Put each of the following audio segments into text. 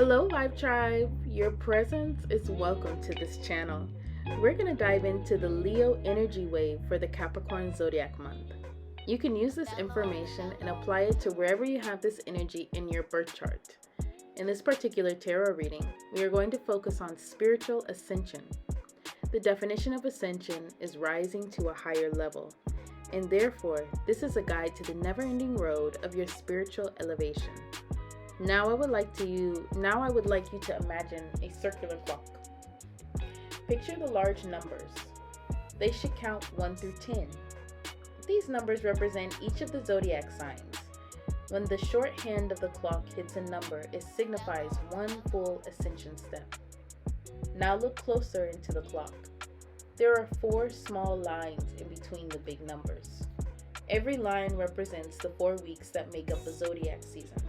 Hello, Vibe Tribe. Your presence is welcome to this channel. We're going to dive into the Leo energy wave for the Capricorn zodiac month. You can use this information and apply it to wherever you have this energy in your birth chart. In this particular tarot reading, we are going to focus on spiritual ascension. The definition of ascension is rising to a higher level, and therefore, this is a guide to the never-ending road of your spiritual elevation. Now I would like you to imagine a circular clock. Picture the large numbers. They should count 1 through 10. These numbers represent each of the zodiac signs. When the short hand of the clock hits a number, it signifies one full ascension step. Now look closer into the clock. There are 4 small lines in between the big numbers. Every line represents the 4 weeks that make up the zodiac season.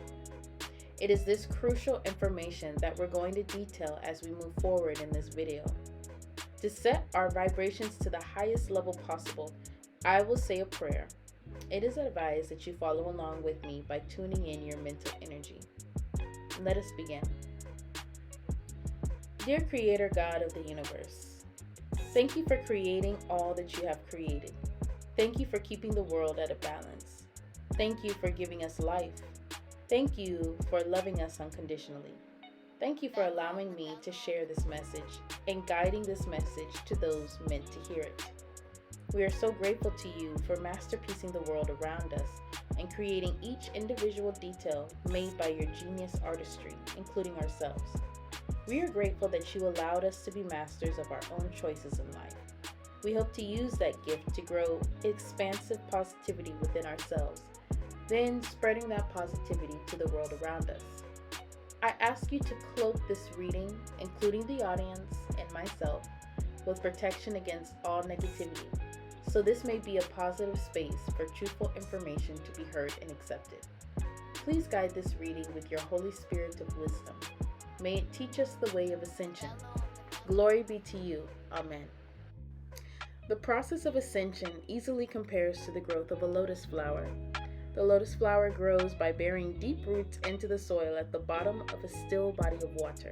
It is this crucial information that we're going to detail as we move forward in this video. To set our vibrations to the highest level possible, I will say a prayer. It is advised that you follow along with me by tuning in your mental energy. Let us begin. Dear Creator God of the universe, thank you for creating all that you have created. Thank you for keeping the world at a balance. Thank you for giving us life. Thank you for loving us unconditionally. Thank you for allowing me to share this message and guiding this message to those meant to hear it. We are so grateful to you for masterpiecing the world around us and creating each individual detail made by your genius artistry, including ourselves. We are grateful that you allowed us to be masters of our own choices in life. We hope to use that gift to grow expansive positivity within ourselves, then spreading that positivity to the world around us. I ask you to cloak this reading, including the audience and myself, with protection against all negativity, so this may be a positive space for truthful information to be heard and accepted. Please guide this reading with your Holy Spirit of wisdom. May it teach us the way of ascension. Glory be to you. Amen. The process of ascension easily compares to the growth of a lotus flower. The lotus flower grows by burying deep roots into the soil at the bottom of a still body of water.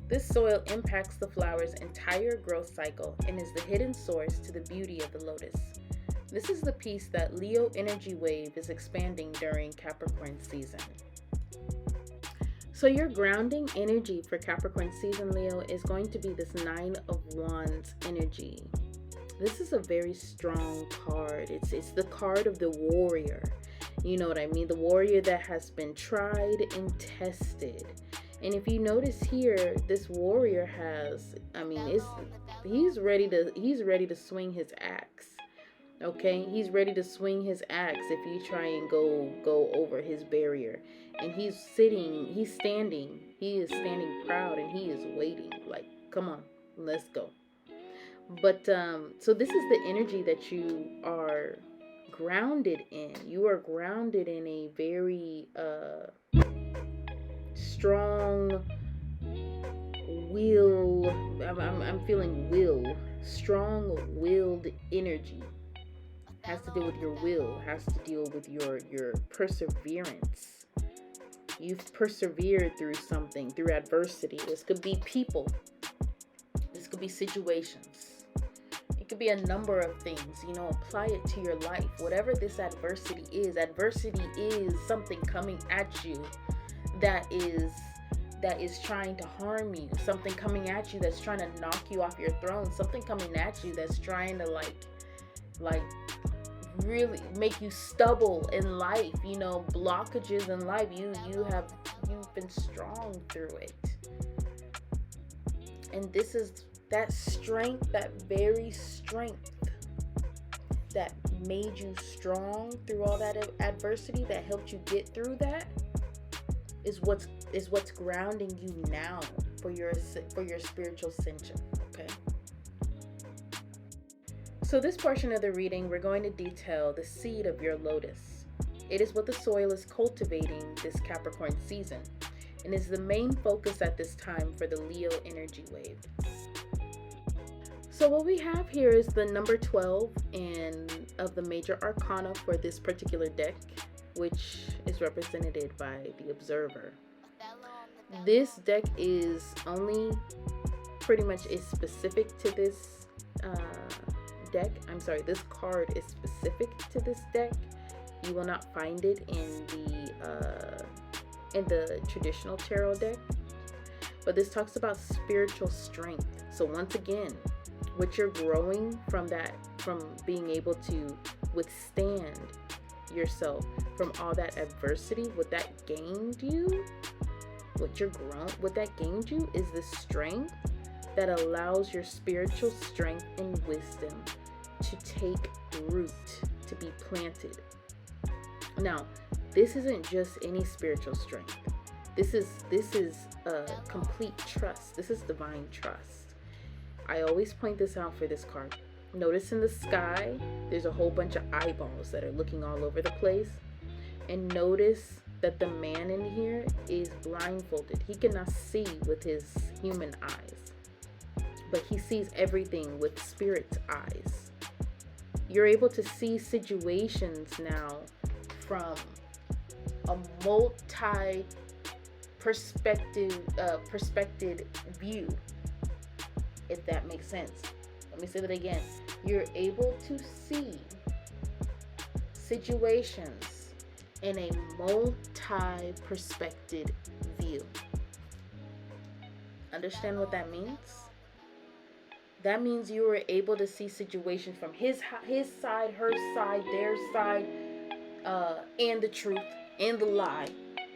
This soil impacts the flower's entire growth cycle and is the hidden source to the beauty of the lotus. This is the piece that Leo energy wave is expanding during Capricorn season. So your grounding energy for Capricorn season, Leo, is going to be this 9 of Wands energy. This is a very strong card. It's the card of the warrior. You know what I mean? The warrior that has been tried and tested. And if you notice here, this warrior he's ready to swing his axe. Okay? He's ready to swing his axe if you try and go over his barrier. And he is standing proud, and he is waiting. Like, come on, let's go. But so this is the energy that you are grounded in. You are grounded in a very strong will. I'm feeling will. Strong-willed energy. Has to do with your will. Has to deal with your perseverance. You've persevered through something, through adversity. This could be people. This could be situations. It could be a number of things. Apply it to your life. Whatever this adversity is something coming at you that is trying to harm you. Something coming at you that's trying to knock you off your throne. Something coming at you that's trying to like really make you stubble in life. Blockages in life. You've been strong through it. And this is that strength, that very strength that made you strong through all that adversity, that helped you get through that, is what's grounding you now for your spiritual ascension. Okay. So this portion of the reading, we're going to detail the seed of your lotus. It is what the soil is cultivating this Capricorn season, and is the main focus at this time for the Leo energy wave. So what we have here is the number 12 of the major arcana for this particular deck, which is represented by the Observer. This deck is only pretty much is specific to this deck. I'm sorry, this card is specific to this deck. You will not find it in the traditional tarot deck. But this talks about spiritual strength. So once again, what you're growing from being able to withstand yourself from all that adversity, what that gained you is the strength that allows your spiritual strength and wisdom to take root, to be planted. Now, this isn't just any spiritual strength. This is complete trust. This is divine trust. I always point this out for this card. Notice in the sky, there's a whole bunch of eyeballs that are looking all over the place. And notice that the man in here is blindfolded. He cannot see with his human eyes, but he sees everything with spirit's eyes. You're able to see situations now from a perspective view, if that makes sense. Let me say that again. You're able to see situations in a multi-perspective view. Understand what that means? That means you were able to see situations from his side, her side, their side, and the truth, and the lie,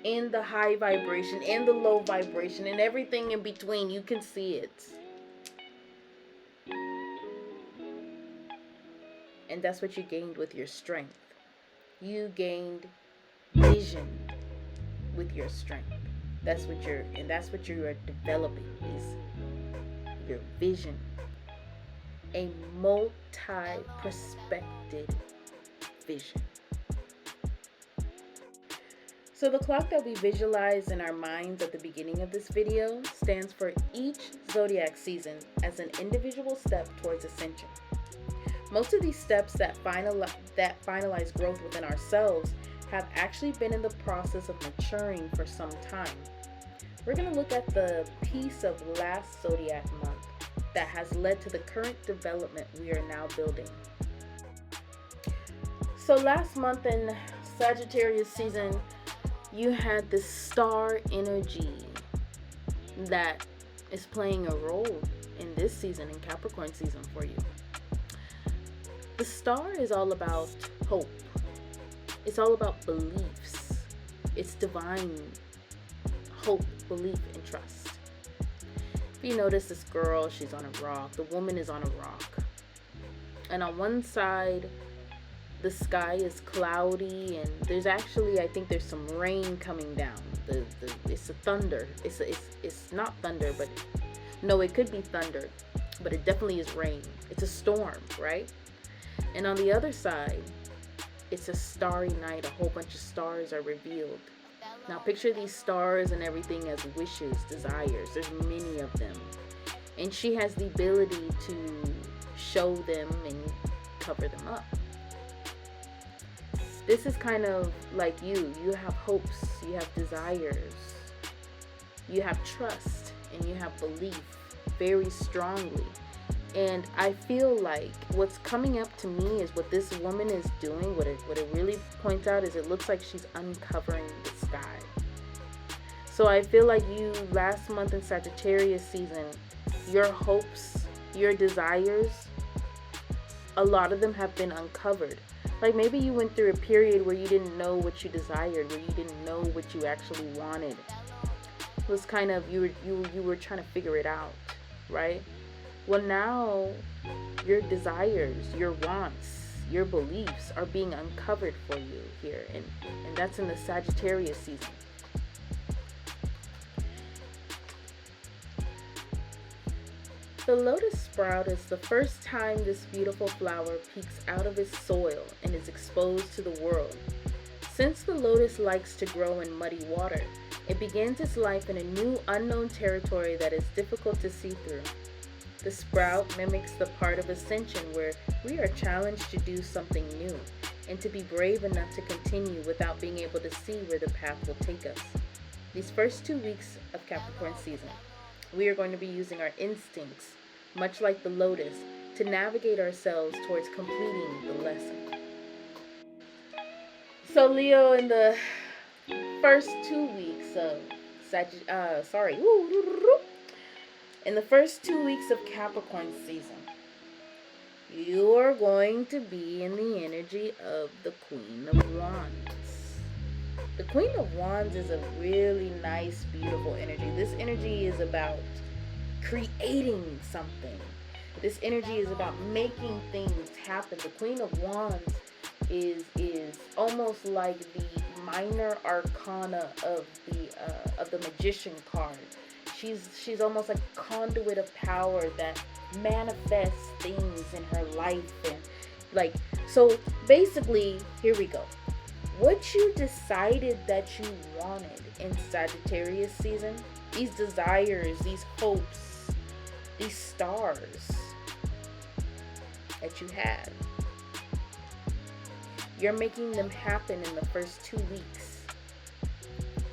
and the high vibration, and the low vibration, and everything in between. You can see it. And that's what you gained with your strength. You gained vision with your strength. That's what you are developing, is your vision. A multi-perspective vision. So the clock that we visualize in our minds at the beginning of this video stands for each zodiac season as an individual step towards ascension. Most of these steps that finalize growth within ourselves have actually been in the process of maturing for some time. We're going to look at the piece of last zodiac month that has led to the current development we are now building. So last month in Sagittarius season, you had this star energy that is playing a role in this season, in Capricorn season for you. The star is all about hope. It's all about beliefs. It's divine hope, belief, and trust. If you notice this girl, she's on a rock. The woman is on a rock. And on one side, the sky is cloudy, and there's actually, I think there's some rain coming down. It's a thunder. It's not thunder, but no, it could be thunder, but it definitely is rain. It's a storm, right? And on the other side, it's a starry night. A whole bunch of stars are revealed. Now picture these stars and everything as wishes, desires. There's many of them. And she has the ability to show them and cover them up. This is kind of like you. You have hopes, you have desires, you have trust, and you have belief very strongly. And I feel like what's coming up to me is what this woman is doing, what it really points out is it looks like she's uncovering the sky. So I feel like you last month in Sagittarius season, your hopes, your desires, a lot of them have been uncovered. Like maybe you went through a period where you didn't know what you desired, where you didn't know what you actually wanted. It was kind of, you were trying to figure it out, right? Well, now your desires, your wants, your beliefs are being uncovered for you here. And that's in the Sagittarius season. The lotus sprout is the first time this beautiful flower peeks out of its soil and is exposed to the world. Since the lotus likes to grow in muddy water, it begins its life in a new unknown territory that is difficult to see through. The sprout mimics the part of Ascension where we are challenged to do something new and to be brave enough to continue without being able to see where the path will take us. These first 2 weeks of Capricorn season, we are going to be using our instincts, much like the lotus, to navigate ourselves towards completing the lesson. So Leo, in the first 2 weeks of in the first 2 weeks of Capricorn season, you are going to be in the energy of the Queen of Wands. The Queen of Wands is a really nice, beautiful energy. This energy is about creating something. This energy is about making things happen. The Queen of Wands is almost like the minor arcana of the magician card. She's almost like a conduit of power that manifests things in her life, and like, so basically, here we go. What you decided that you wanted in Sagittarius season, these desires, these hopes, these stars that you had, you're making them happen in the first 2 weeks.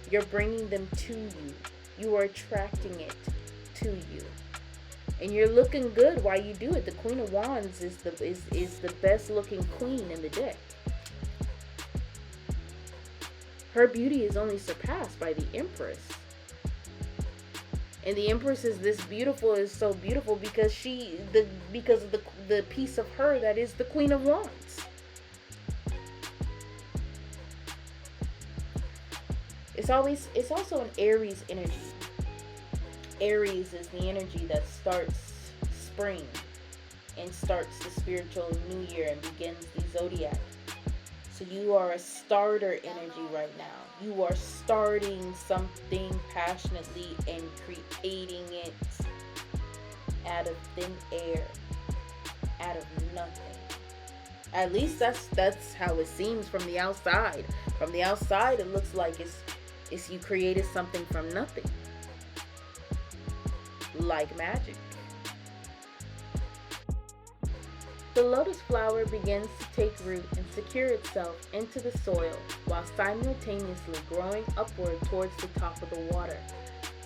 You're bringing them to you. You are attracting it to you. And you're looking good while you do it. The Queen of Wands is the best looking queen in the deck. Her beauty is only surpassed by the Empress. And the Empress is so beautiful because because of the piece of her that is the Queen of Wands. It's also an Aries energy. Aries is the energy that starts spring and starts the spiritual new year and begins the zodiac. So you are a starter energy right now. You are starting something passionately and creating it out of thin air, out of nothing. At least that's how it seems from the outside. From the outside, it looks like it's you created something from nothing, like magic. The lotus flower begins to take root and secure itself into the soil while simultaneously growing upward towards the top of the water.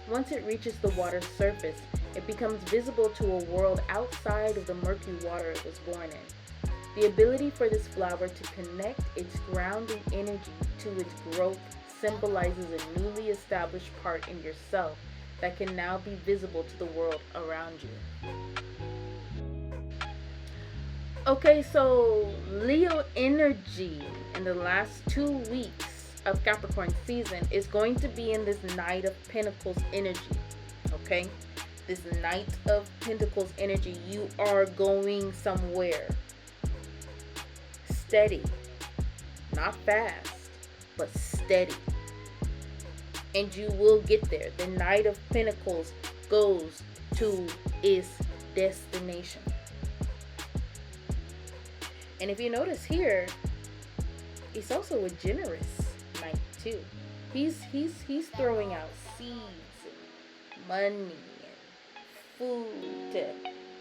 Once it reaches the water's surface, it becomes visible to a world outside of the murky water it was born in. The ability for this flower to connect its grounding energy to its growth symbolizes a newly established part in yourself that can now be visible to the world around you. Okay, so Leo energy in the last 2 weeks of Capricorn season is going to be in this Knight of Pentacles energy. Okay? This Knight of Pentacles energy. You are going somewhere. Steady. Not fast, but steady. And you will get there. The Knight of Pentacles goes to its destination. And if you notice here, he's also a generous knight too. He's throwing out seeds and money and food to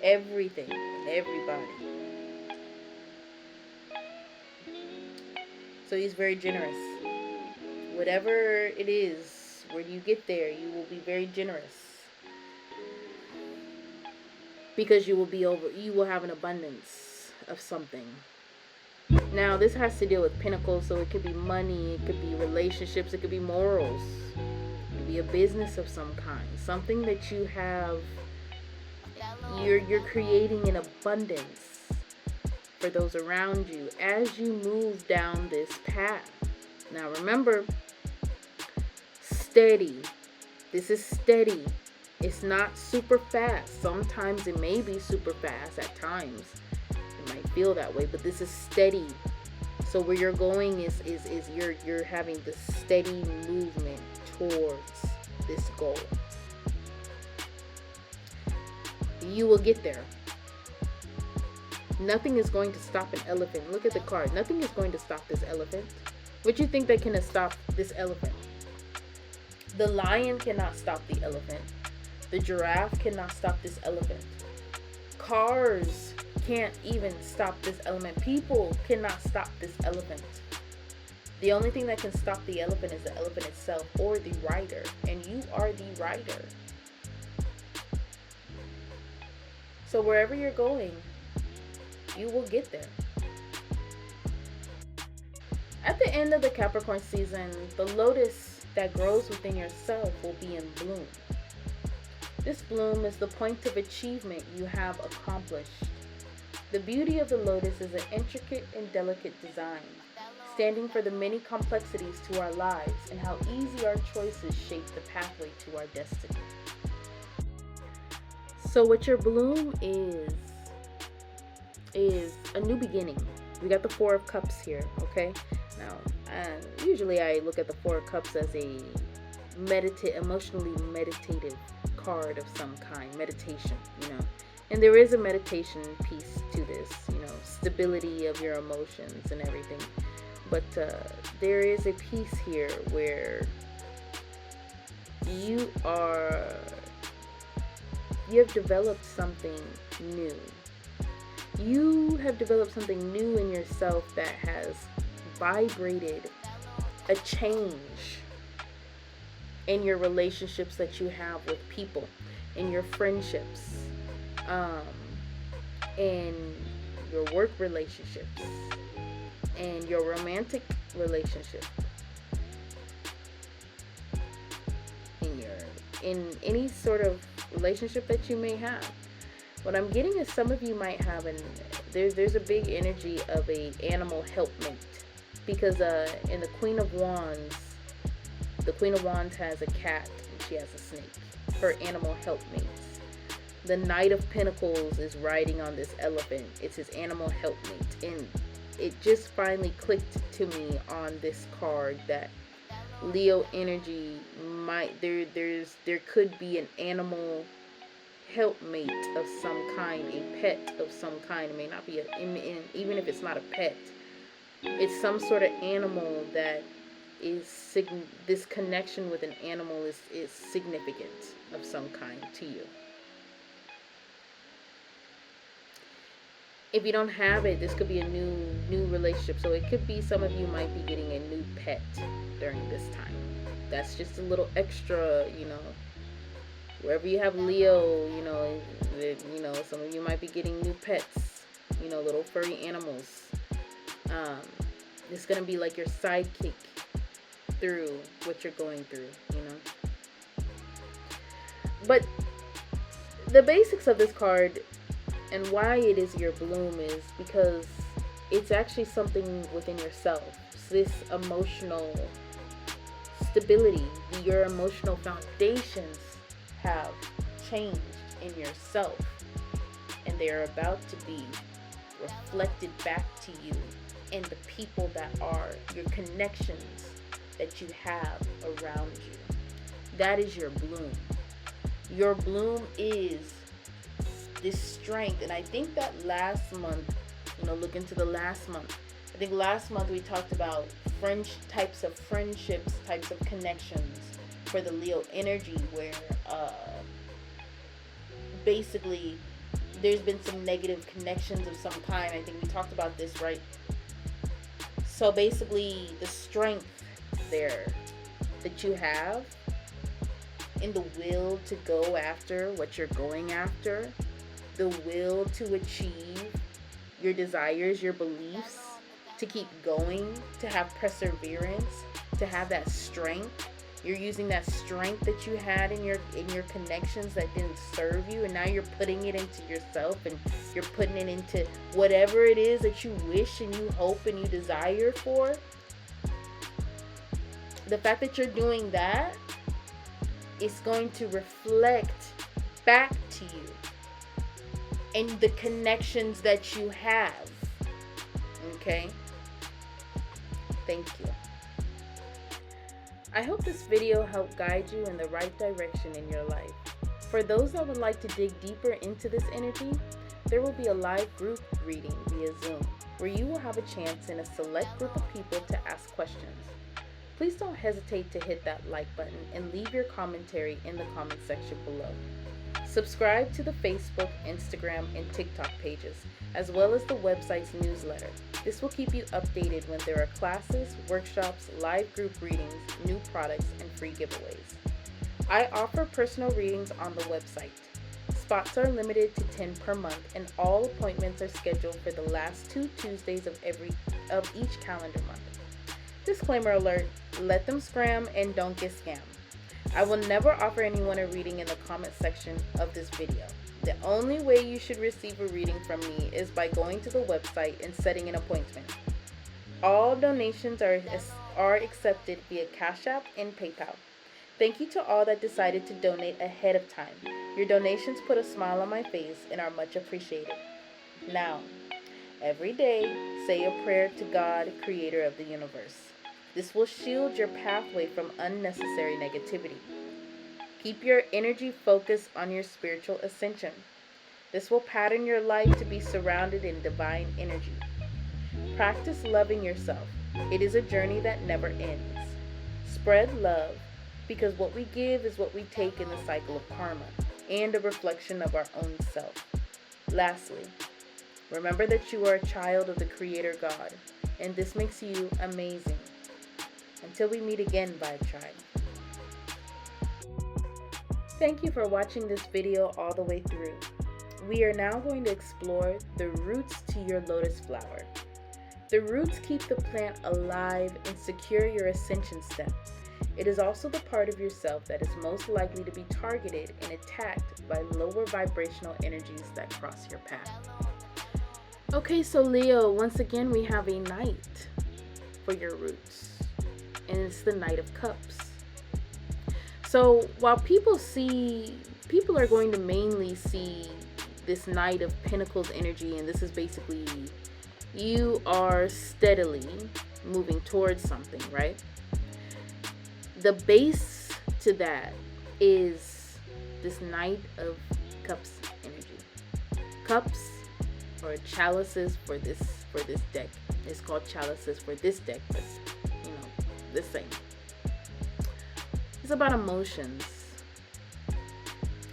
everything and everybody. So he's very generous. Whatever it is, when you get there, you will be very generous. Because you will have an abundance of something. Now, this has to deal with pentacles, so it could be money, it could be relationships, it could be morals, it could be a business of some kind, something that you have, you're creating an abundance for those around you as you move down this path. Now, remember, steady. This is steady. It's not super fast. Sometimes it may be super fast at times. Might feel that way, but this is steady. So where you're going is you're having the steady movement towards this goal. You will get there. Nothing is going to stop an elephant. Look at the card. Nothing is going to stop this elephant. What you think that can stop this elephant? The lion cannot stop the elephant. The giraffe cannot stop this elephant. Cars can't even stop this element. People cannot stop this elephant. The only thing that can stop the elephant is the elephant itself, or the rider, and you are the rider. So wherever you're going, you will get there. At the end of the Capricorn season, the lotus that grows within yourself will be in bloom. This bloom is the point of achievement you have accomplished. The beauty of the lotus is an intricate and delicate design, standing for the many complexities to our lives and how easy our choices shape the pathway to our destiny. So what your bloom is a new beginning. We got the Four of Cups here, okay? Now, usually I look at the Four of Cups as a emotionally meditative card of some kind, meditation, and there is a meditation piece to this, stability of your emotions and everything, but there is a piece here where you have developed something new. You have developed something new in yourself that has vibrated a change in your relationships that you have with people, in your friendships, in your work relationships, and your romantic relationship, in any sort of relationship that you may have. What I'm getting is some of you might have there's a big energy of a animal helpmate, because in the Queen of Wands has a cat and she has a snake, her animal helpmates. The Knight of Pentacles is riding on this elephant. It's his animal helpmate, and it just finally clicked to me on this card that Leo energy there could be an animal helpmate of some kind, a pet of some kind. It may not be even if it's not a pet, it's some sort of animal that is this connection with an animal is significant of some kind to you. If you don't have it, this could be a new relationship. So it could be some of you might be getting a new pet during this time. That's just a little extra, wherever you have Leo, some of you might be getting new pets, little furry animals. It's going to be like your sidekick through what you're going through, But the basics of this card and why it is your bloom is because it's actually something within yourself. So this emotional stability, your emotional foundations have changed in yourself, and they're about to be reflected back to you in the people that are your connections that you have around you. That is your bloom. Your bloom is this strength. And I think that last month, look into the last month. I think last month we talked about types of friendships, types of connections for the Leo energy, where basically there's been some negative connections of some kind. I think we talked about this, right? So basically the strength there that you have in the will to go after what you're going after, the will to achieve your desires, your beliefs, to keep going, to have perseverance, to have that strength. You're using that strength that you had in your connections that didn't serve you, and now you're putting it into yourself, and you're putting it into whatever it is that you wish and you hope and you desire for. The fact that you're doing that is going to reflect back to you and the connections that you have. Okay? Thank you. I hope this video helped guide you in the right direction in your life. For those that would like to dig deeper into this energy, there will be a live group reading via Zoom, where you will have a chance in a select group of people to ask questions. Please don't hesitate to hit that like button and leave your commentary in the comment section below. Subscribe to the Facebook, Instagram, and TikTok pages, as well as the website's newsletter. This will keep you updated when there are classes, workshops, live group readings, new products, and free giveaways. I offer personal readings on the website. Spots are limited to 10 per month, and all appointments are scheduled for the last 2 Tuesdays of each calendar month. Disclaimer alert, let them scram and don't get scammed. I will never offer anyone a reading in the comment section of this video. The only way you should receive a reading from me is by going to the website and setting an appointment. All donations are accepted via Cash App and PayPal. Thank you to all that decided to donate ahead of time. Your donations put a smile on my face and are much appreciated. Now, every day, say a prayer to God, creator of the universe. This will shield your pathway from unnecessary negativity. Keep your energy focused on your spiritual ascension. This will pattern your life to be surrounded in divine energy. Practice loving yourself. It is a journey that never ends. Spread love, because what we give is what we take in the cycle of karma and a reflection of our own self. Lastly, remember that you are a child of the Creator God, and this makes you amazing. Until we meet again, Vibe Tribe. Thank you for watching this video all the way through. We are now going to explore the roots to your lotus flower. The roots keep the plant alive and secure your ascension step. It is also the part of yourself that is most likely to be targeted and attacked by lower vibrational energies that cross your path. Okay, so Leo, once again we have a knight for your roots, and it's the Knight of Cups. So while people are going to mainly see this Knight of Pentacles energy, and this is basically you are steadily moving towards something, right? The base to that is this Knight of Cups energy. Cups or chalices for this deck. It's called chalices for this deck, but you know, the same. It's about emotions.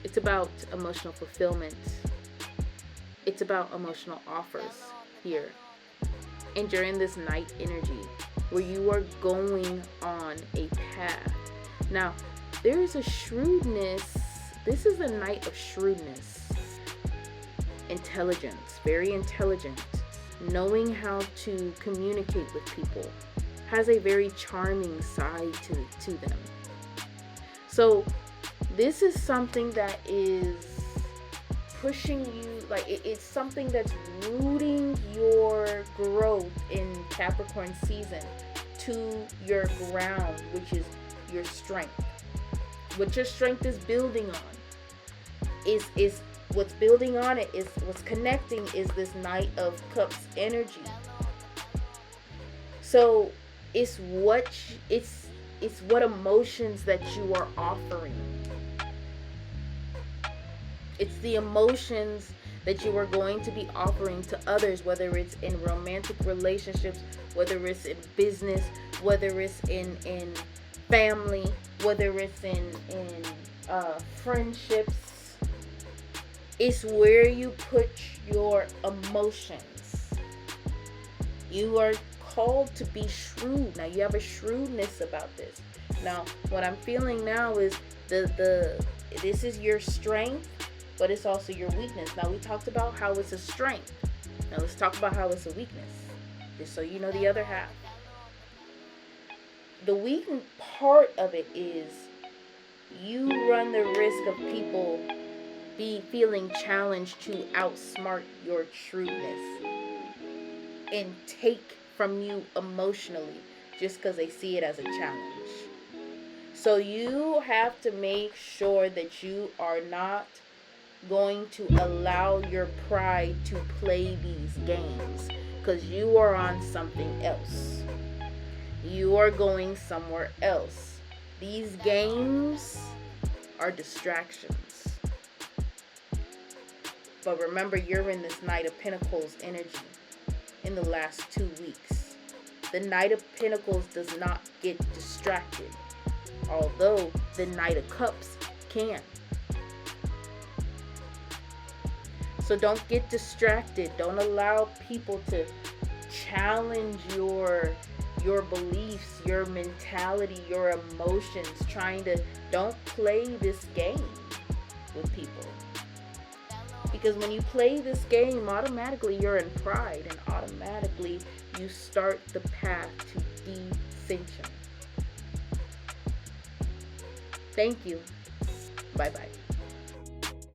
It's about emotional fulfillment. It's about emotional offers here. And you're in this Knight energy where you are going on a path. Now, there is a shrewdness. This is a Knight of shrewdness. Intelligence, very intelligent. Knowing how to communicate with people. Has a very charming side to them. So, this is something that is pushing you, like it's something that's rooting your growth in Capricorn season to your ground, which is your strength. What your strength is building on is what's building on it, is what's connecting, is this Knight of Cups energy. So it's what emotions that you are offering. It's the emotions that you are going to be offering to others, whether it's in romantic relationships, whether it's in business, whether it's in family, whether it's in friendships. It's where you put your emotions. You are called to be shrewd. Now you have a shrewdness about this. Now what I'm feeling now is this is your strength, but it's also your weakness. Now we talked about how it's a strength. Now let's talk about how it's a weakness, just so you know the other half. The weak part of it is you run the risk of people feeling challenged to outsmart your shrewdness and take from you emotionally just because they see it as a challenge. So you have to make sure that you are not going to allow your pride to play these games, because you are on something else. You are going somewhere else. These games are distractions. But remember, you're in this Knight of Pentacles energy in the last 2 weeks. The Knight of Pentacles does not get distracted, although the Knight of Cups can. So don't get distracted. Don't allow people to challenge your beliefs, your mentality, your emotions. Don't play this game with people. Because when you play this game, automatically you're in pride, and automatically you start the path to descension. Thank you. Bye-bye.